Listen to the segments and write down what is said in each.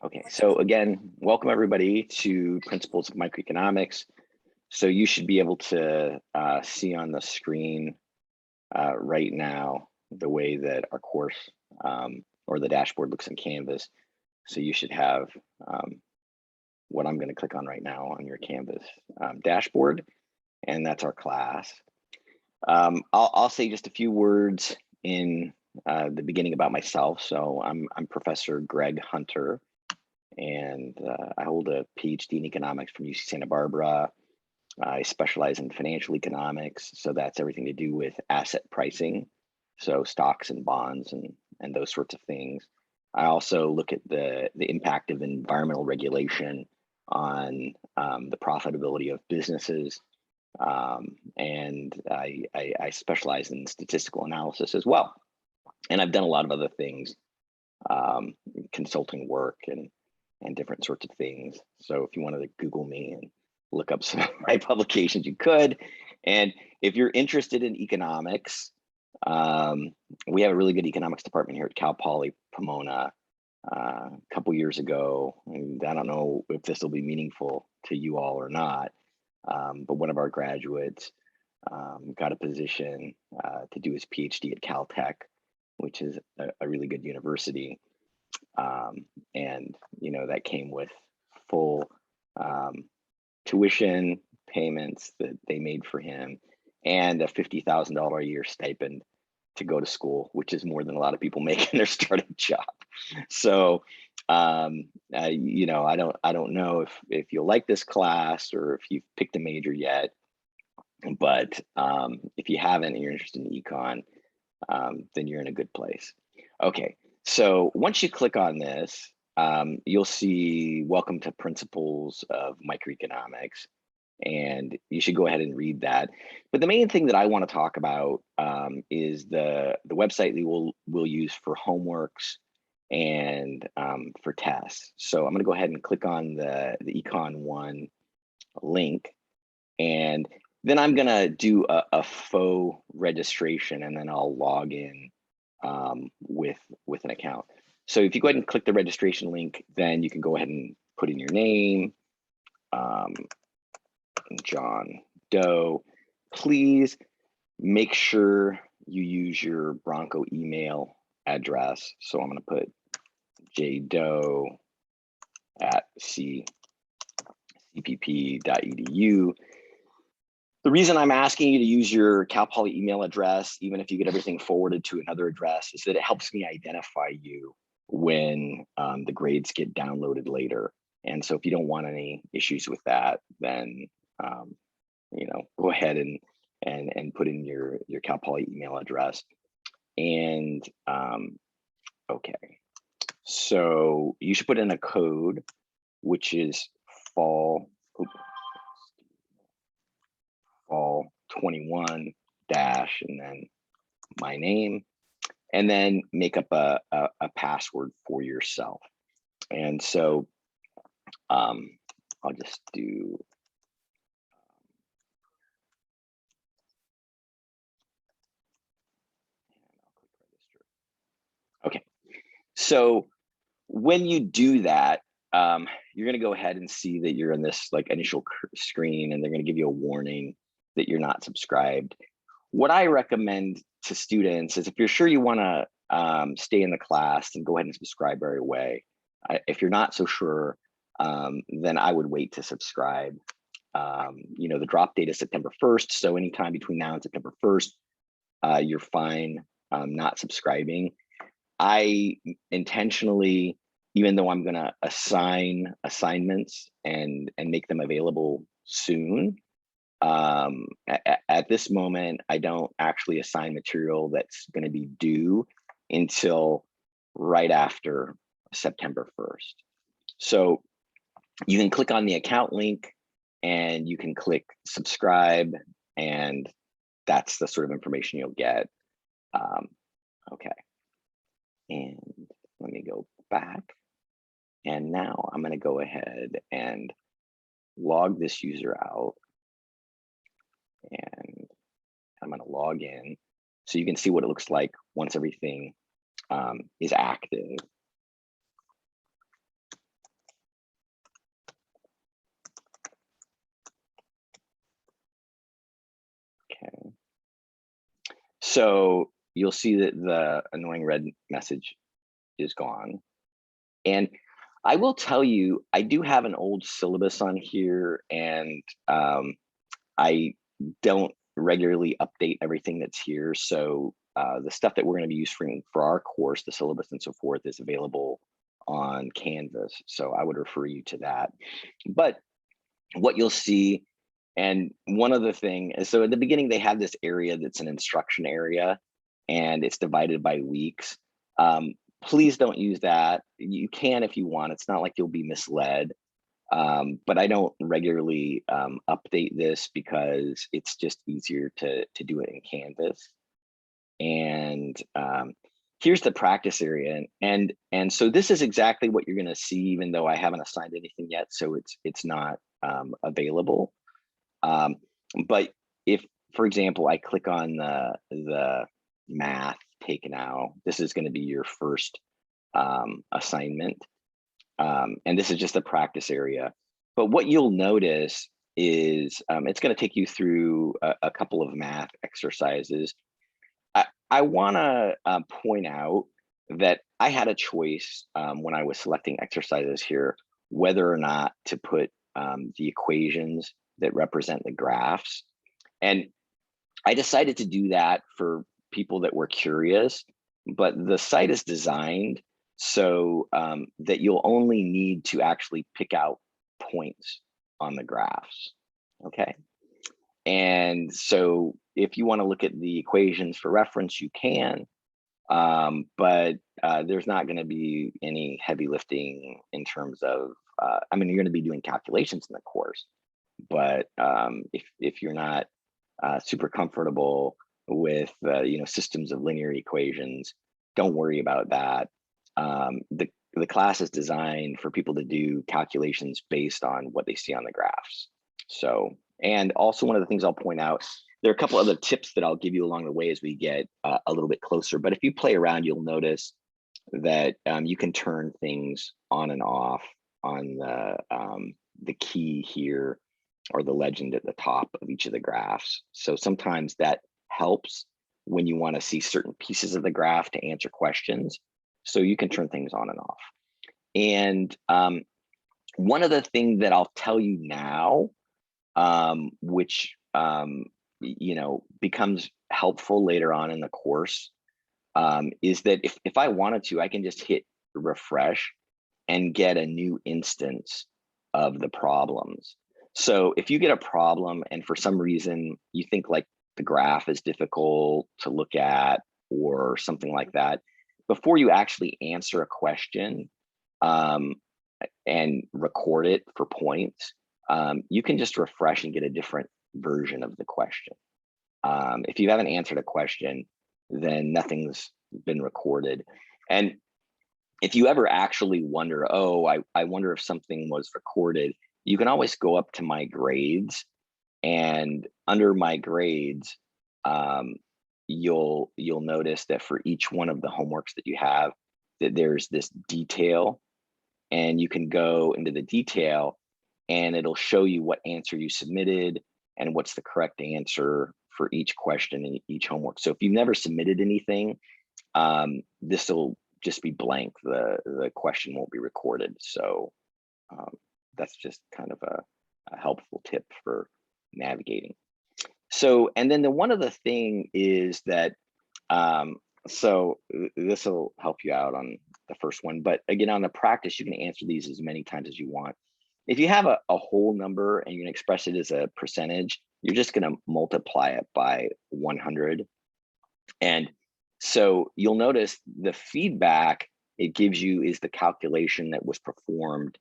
Okay, so again, welcome everybody to Principles of Microeconomics. So you should be able to see on the screen right now the way that our course or the dashboard looks in Canvas. So you should have what I'm going to click on right now on your Canvas dashboard, and that's our class. I'll say just a few words in the beginning about myself. So I'm Professor Greg Hunter, and I hold a PhD in economics from UC Santa Barbara. I specialize in financial economics, so that's everything to do with asset pricing, so stocks and bonds and those sorts of things. I also look at the impact of environmental regulation on the profitability of businesses, and I specialize in statistical analysis as well. And I've done a lot of other things, consulting work and different sorts of things. So if you wanted to Google me and look up some of my publications, you could. And if you're interested in economics, we have a really good economics department here at Cal Poly Pomona. A couple years ago, and I don't know if this will be meaningful to you all or not, but one of our graduates got a position to do his PhD at Caltech, which is a really good university. And that came with full tuition payments that they made for him and a $50,000 a year stipend to go to school, which is more than a lot of people make in their starting job. So I don't know if you'll like this class or if you've picked a major yet, but if you haven't and you're interested in econ, then you're in a good place. Okay, so once you click on this, you'll see welcome to Principles of Microeconomics, and you should go ahead and read that. But the main thing that I want to talk about is the website that we'll use for homeworks and for tests. So I'm going to go ahead and click on the Econ 1 link, and then I'm going to do a faux registration, and then I'll log in with an account. So if you go ahead and click the registration link, then you can go ahead and put in your name, John Doe. Please make sure you use your Bronco email address. So I'm going to put jdoe@cpp.edu. The reason I'm asking you to use your Cal Poly email address, even if you get everything forwarded to another address, is that it helps me identify you when the grades get downloaded later. And so if you don't want any issues with that, then go ahead and put in your Cal Poly email address. And okay, so you should put in a code, which is fall 21 dash and then my name, and then make up a password for yourself. And so I'll just do okay. So when you do that, you're going to go ahead and see that you're in this like initial screen, and they're going to give you a warning that you're not subscribed. What I recommend to students is if you're sure you want to stay in the class, then go ahead and subscribe right away. If you're not so sure, then I would wait to subscribe. The drop date is September 1st. So anytime between now and September 1st, you're fine not subscribing. I intentionally, even though I'm going to assign assignments and make them available soon, at this moment, I don't actually assign material that's going to be due until right after September 1st. So you can click on the account link and you can click subscribe, and that's the sort of information you'll get. Okay. And let me go back. And now I'm going to go ahead and log this user out. And I'm going to log in so you can see what it looks like once everything is active. So you'll see that the annoying red message is gone. And I will tell you, I do have an old syllabus on here, and I don't regularly update everything that's here. So the stuff that we're going to be using for our course, the syllabus and so forth, is available on Canvas. So I would refer you to that. But what you'll see, and one other thing is, so at the beginning, they have this area that's an instruction area, and it's divided by weeks. Please don't use that. You can if you want. It's not like you'll be misled. But I don't regularly update this because it's just easier to do it in Canvas. And here's the practice area, and so this is exactly what you're going to see, even though I haven't assigned anything yet, so it's not available. But if, for example, I click on the math take now, this is going to be your first assignment. And this is just a practice area. But what you'll notice is it's going to take you through a couple of math exercises. I want to point out that I had a choice when I was selecting exercises here, whether or not to put the equations that represent the graphs. And I decided to do that for people that were curious, but the site is designed so that you'll only need to actually pick out points on the graphs, okay? And so if you want to look at the equations for reference, you can, but there's not going to be any heavy lifting in terms of, I mean, you're going to be doing calculations in the course, but if you're not super comfortable with systems of linear equations, don't worry about that. The class is designed for people to do calculations based on what they see on the graphs. So, and also one of the things I'll point out, there are a couple other tips that I'll give you along the way as we get a little bit closer, but if you play around, you'll notice that you can turn things on and off on the key here, or the legend at the top of each of the graphs. So sometimes that helps when you want to see certain pieces of the graph to answer questions. So you can turn things on and off. And one of the things that I'll tell you now, which becomes helpful later on in the course, is that if I wanted to, I can just hit refresh and get a new instance of the problems. So if you get a problem and for some reason you think like the graph is difficult to look at or something like that, before you actually answer a question and record it for points, you can just refresh and get a different version of the question. If you haven't answered a question, then nothing's been recorded. And if you ever actually wonder, oh, I wonder if something was recorded, you can always go up to my grades, and under my grades, you'll notice that for each one of the homeworks that you have, that there's this detail, and you can go into the detail and it'll show you what answer you submitted and what's the correct answer for each question in each homework. So if you've never submitted anything, this will just be blank. The question won't be recorded. So that's just kind of a helpful tip for navigating. So, and then the one other thing is that, so this will help you out on the first one, but again, on the practice, you can answer these as many times as you want. If you have a whole number and you're gonna express it as a percentage, you're just gonna multiply it by 100. And so you'll notice the feedback it gives you is the calculation that was performed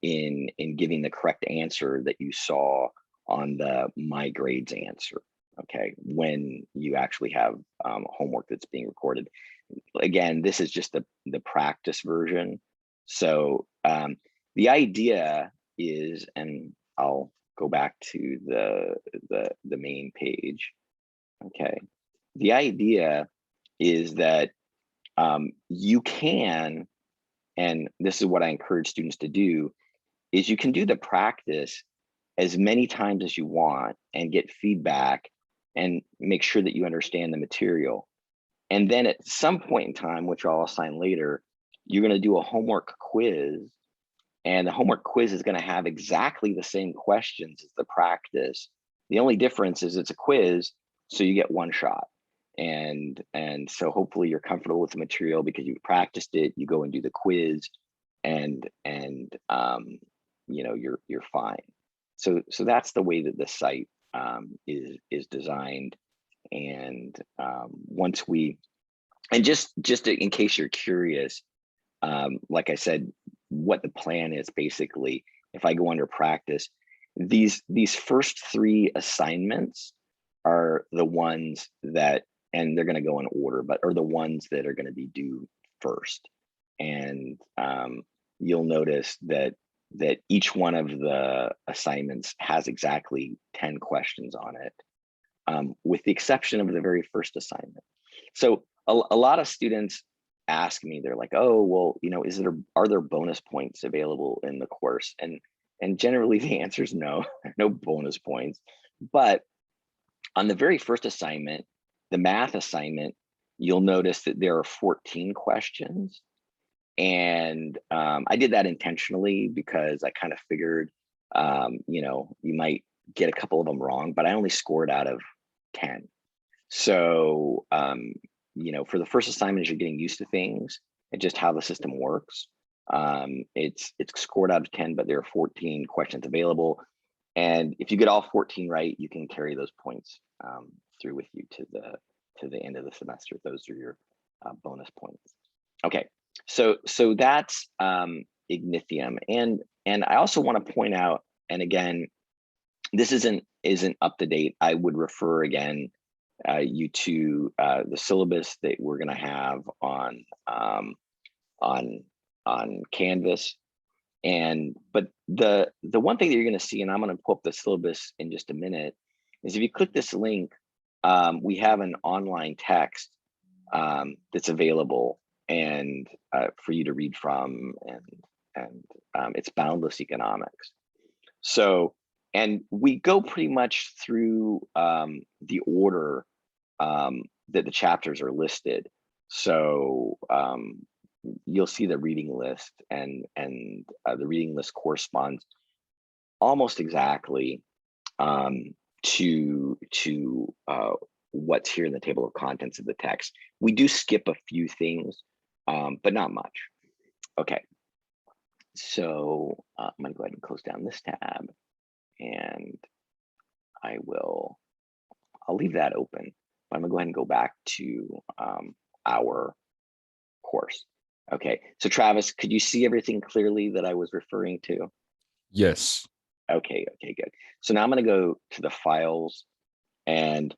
in giving the correct answer that you saw on the my grades answer, okay, when you actually have homework that's being recorded. Again, this is just the practice version. So the idea is, and I'll go back to the main page, okay. The idea is that you can, and this is what I encourage students to do, is you can do the practice as many times as you want and get feedback and make sure that you understand the material. And then at some point in time, which I'll assign later, you're going to do a homework quiz. And the homework quiz is going to have exactly the same questions as the practice. The only difference is it's a quiz, so you get one shot. And so hopefully you're comfortable with the material because you've practiced it. You go and do the quiz, and you know, you're fine. So that's the way that the site is designed. And once we, and just in case you're curious, like I said, what the plan is basically, if I go under practice, these first 3 assignments are the ones that, and they're going to go in order, but are the ones that are going to be due first. And you'll notice that each one of the assignments has exactly 10 questions on it, with the exception of the very first assignment. So a lot of students ask me, they're like, oh, well, you know, are there bonus points available in the course? And generally the answer is no, no bonus points. But on the very first assignment, the math assignment, you'll notice that there are 14 questions. And I did that intentionally because I kind of figured, you know, you might get a couple of them wrong, but I only scored out of 10. So, you know, for the first assignment, as you're getting used to things and just how the system works, it's scored out of 10, but there are 14 questions available. And if you get all 14 right, you can carry those points through with you to the end of the semester. Those are your bonus points. Okay, so that's Ignithium. And I also want to point out, and again, this isn't up to date. I would refer again you to the syllabus that we're going to have on Canvas. But the one thing that you're going to see, and I'm going to pull up the syllabus in just a minute, is if you click this link, we have an online text that's available and for you to read from, and it's Boundless Economics. So, and we go pretty much through the order that the chapters are listed. So you'll see the reading list, and the reading list corresponds almost exactly to what's here in the table of contents of the text. We do skip a few things, but not much. Okay, so I'm gonna go ahead and close down this tab, and I'll leave that open. But I'm gonna go ahead and go back to our course. Okay, so Travis, could you see everything clearly that I was referring to? Yes. Okay, good. So now I'm going to go to the files, and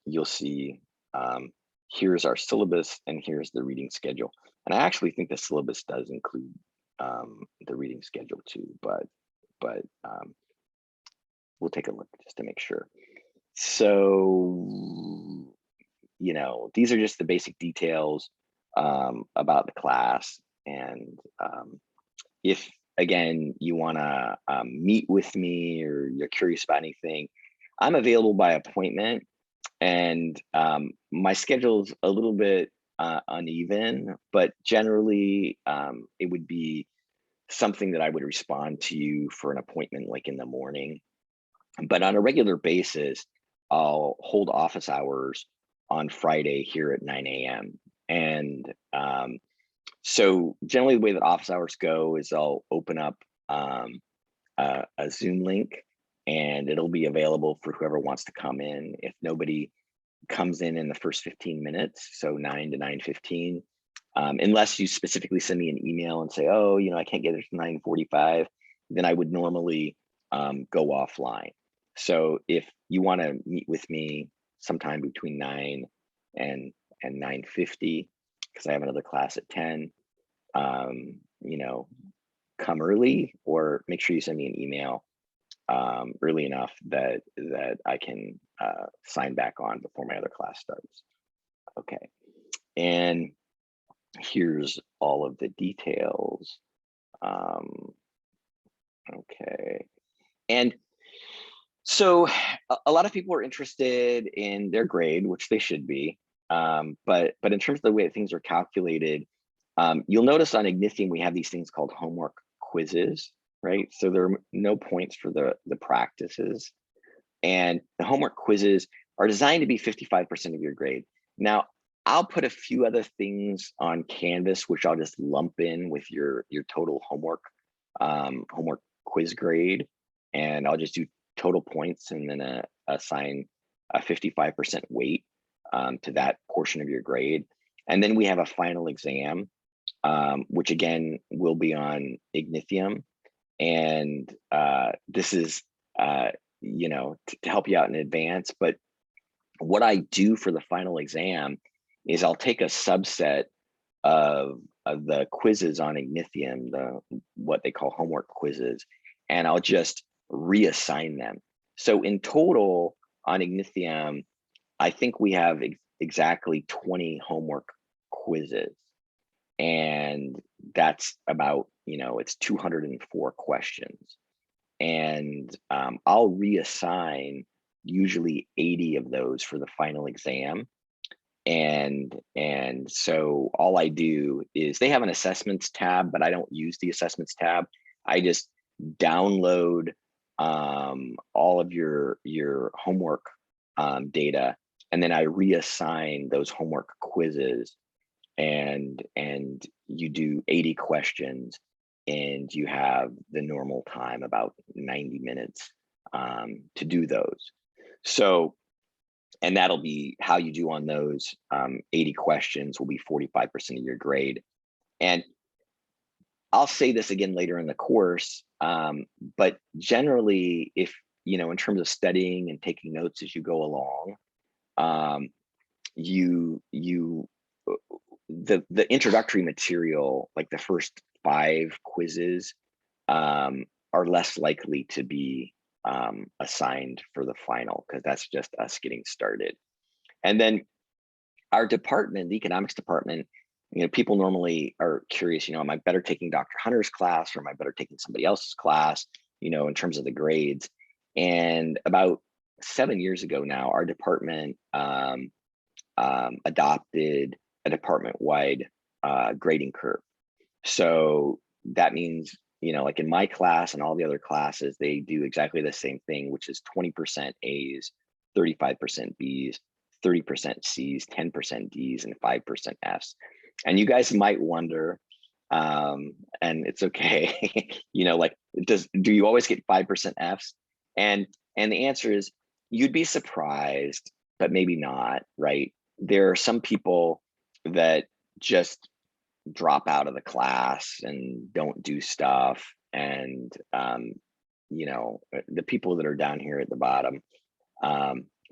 you'll see here's our syllabus and here's the reading schedule. And I actually think the syllabus does include the reading schedule too, but we'll take a look just to make sure. So, you know, these are just the basic details about the class. And if, again, you want to meet with me or you're curious about anything, I'm available by appointment. And my schedule's a little bit uneven, but generally it would be something that I would respond to you for an appointment like in the morning. But on a regular basis, I'll hold office hours on Friday here at 9 a.m. And so generally the way that office hours go is I'll open up a Zoom link, and it'll be available for whoever wants to come in. If nobody comes in the first 15 minutes, so 9 to 9:15, unless you specifically send me an email and say, oh, you know, I can't get there to 9:45, then I would normally go offline. So if you want to meet with me sometime between 9 and 9:50, because I have another class at 10, you know, come early, or make sure you send me an email early enough that I can sign back on before my other class starts. Okay, and here's all of the details. Okay, and So a lot of people are interested in their grade, which they should be. But in terms of the way that things are calculated, you'll notice on Ignitium we have these things called homework quizzes, right? So there are no points for the practices, and the homework quizzes are designed to be 55% of your grade. Now, I'll put a few other things on Canvas, which I'll just lump in with your total homework quiz grade, and I'll just do total points and then assign a 55% weight to that portion of your grade. And then we have a final exam, which again will be on Ignitium. And this is, to help you out in advance. But what I do for the final exam is I'll take a subset of the quizzes on Ignitium, what they call homework quizzes, and I'll just reassign them. So in total on Ignitium, I think we have exactly 20 homework quizzes, and that's about, it's 204 questions. And I'll reassign usually 80 of those for the final exam. And so all I do is they have an assessments tab, but I don't use the assessments tab. I just download all of your homework data, and then I reassign those homework quizzes, and you do 80 questions, and you have the normal time, about 90 minutes to do those. So, and that'll be how you do on those 80 questions will be 45% of your grade. And I'll say this again later in the course, but generally, if, in terms of studying and taking notes as you go along, the introductory material, like the first 5 quizzes, are less likely to be assigned for the final, because that's just us getting started. And then our department, the economics department, people normally are curious, am I better taking Dr. Hunter's class, or am I better taking somebody else's class, in terms of the grades? And about 7 years ago now, our department adopted a department-wide grading curve. So that means, like in my class and all the other classes, they do exactly the same thing, which is 20% A's, 35% B's, 30% C's, 10% D's, and 5% F's. And you guys might wonder, and it's okay, like, do you always get 5% F's? And the answer is, you'd be surprised, but maybe not, right? There are some people that just drop out of the class and don't do stuff, and the people that are down here at the bottom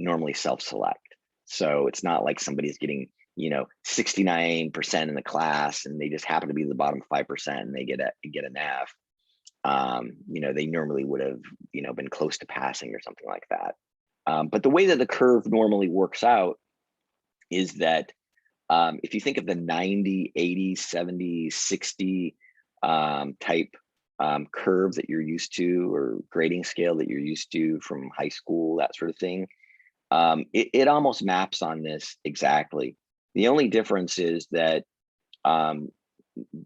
normally self-select. So it's not like somebody's getting 69% in the class and they just happen to be the bottom 5% and they get an F. They normally would have been close to passing or something like that. But the way that the curve normally works out is that if you think of the 90, 80, 70, 60 type curve that you're used to, or grading scale that you're used to from high school, that sort of thing, it almost maps on this exactly. The only difference is that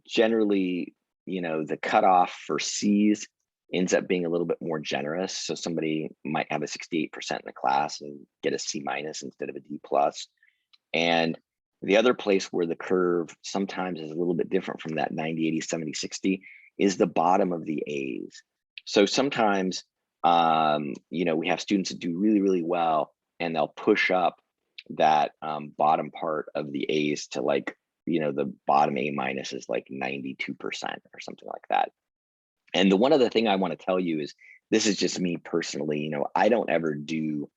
generally, the cutoff for C's ends up being a little bit more generous. So somebody might have a 68% in the class and get a C- instead of a D+. And the other place where the curve sometimes is a little bit different from that 90, 80, 70, 60 is the bottom of the A's. So sometimes, we have students that do really, really well, and they'll push up that bottom part of the A's to, like, the bottom A- is like 92% or something like that. And the one other thing I want to tell you is, this is just me personally, I don't ever do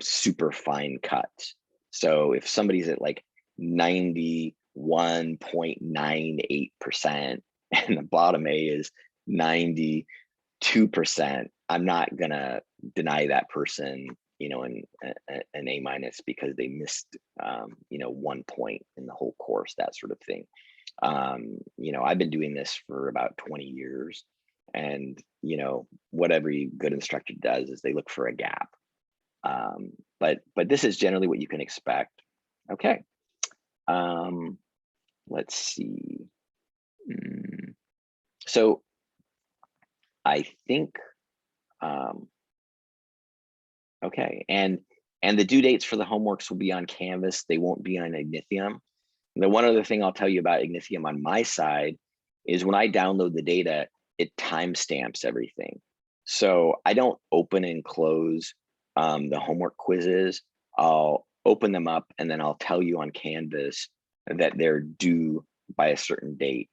super fine cuts. So if somebody's at like 91.98% and the bottom A is 92%, I'm not gonna deny that person, an A- because they missed, 1 point in the whole course, that sort of thing. I've been doing this for about 20 years, and what every good instructor does is they look for a gap. But this is generally what you can expect. Okay. Let's see. So I think, okay, and the due dates for the homeworks will be on Canvas. They won't be on Ignithium. The one other thing I'll tell you about Ignithium on my side is when I download the data, it timestamps everything. So I don't open and close the homework quizzes. I'll open them up and then I'll tell you on Canvas that they're due by a certain date.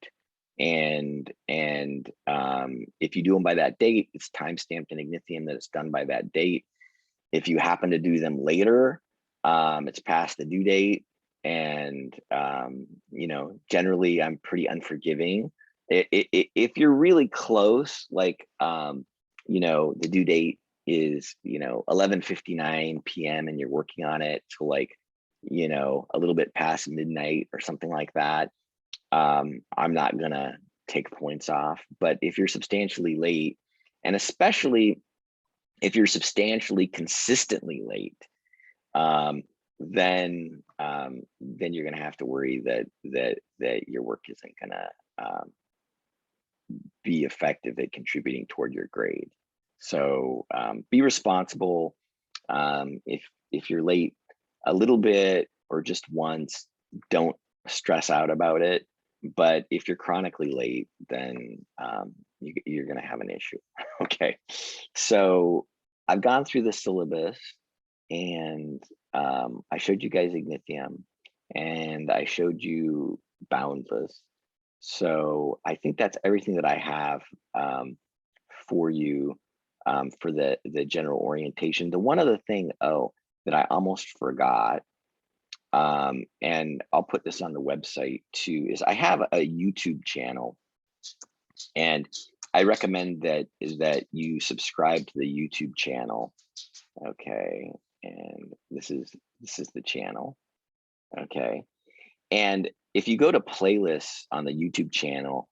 And if you do them by that date, it's timestamped in Ignithium that it's done by that date. If you happen to do them later, it's past the due date. And generally I'm pretty unforgiving. If you're really close, like the due date is 11:59 p.m. and you're working on it till like a little bit past midnight or something like that, I'm not gonna take points off. But if you're substantially late, and especially if you're substantially consistently late, then you're gonna have to worry that your work isn't gonna be effective at contributing toward your grade. So be responsible. If you're late a little bit or just once, don't stress out about it. But if you're chronically late, then you're going to have an issue. Okay, so I've gone through the syllabus, and I showed you guys Ignithium, and I showed you Boundless. So I think that's everything that I have for you for the general orientation. The one other thing, that I almost forgot, and I'll put this on the website too, is I have a YouTube channel, and I recommend that you subscribe to the YouTube channel. Okay, and this is the channel. Okay, and if you go to playlists on the YouTube channel,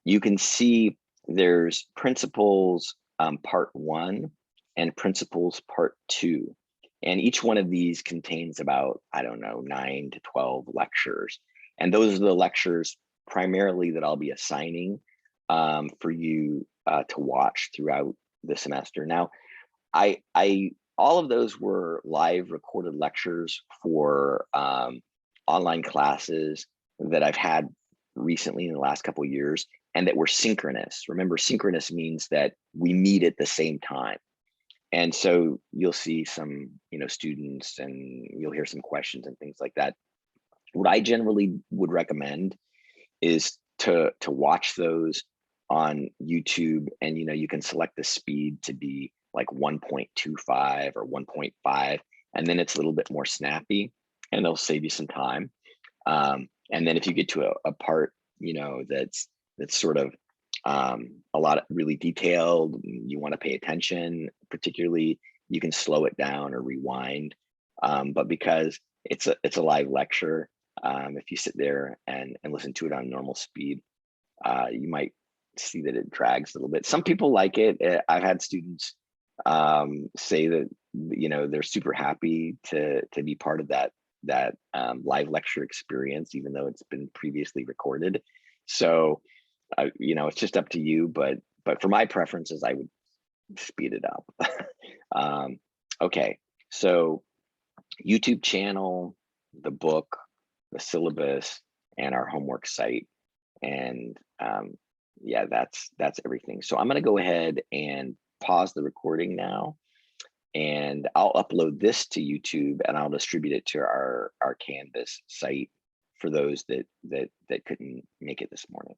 you can see there's principles part 1 and principles part 2. And each one of these contains about, I don't know, 9 to 12 lectures. And those are the lectures primarily that I'll be assigning for you to watch throughout the semester. Now, all of those were live recorded lectures for online classes that I've had recently in the last couple of years, and that were synchronous. Remember, synchronous means that we meet at the same time. And so you'll see some, students, and you'll hear some questions and things like that. What I generally would recommend is to watch those on YouTube, and you can select the speed to be like 1.25 or 1.5, and then it's a little bit more snappy, and it'll save you some time. And then if you get to a part, that's sort of a lot of really detailed, you want to pay attention, particularly, you can slow it down or rewind. But because it's a live lecture, if you sit there and listen to it on normal speed, you might see that it drags a little bit. Some people like it. I've had students say that they're super happy to be part of that live lecture experience, even though it's been previously recorded. So it's just up to you, but for my preferences, I would speed it up. Okay, so YouTube channel, the book, the syllabus, and our homework site. And yeah, that's everything. So I'm going to go ahead and pause the recording now, and I'll upload this to YouTube, and I'll distribute it to our Canvas site for those that couldn't make it this morning.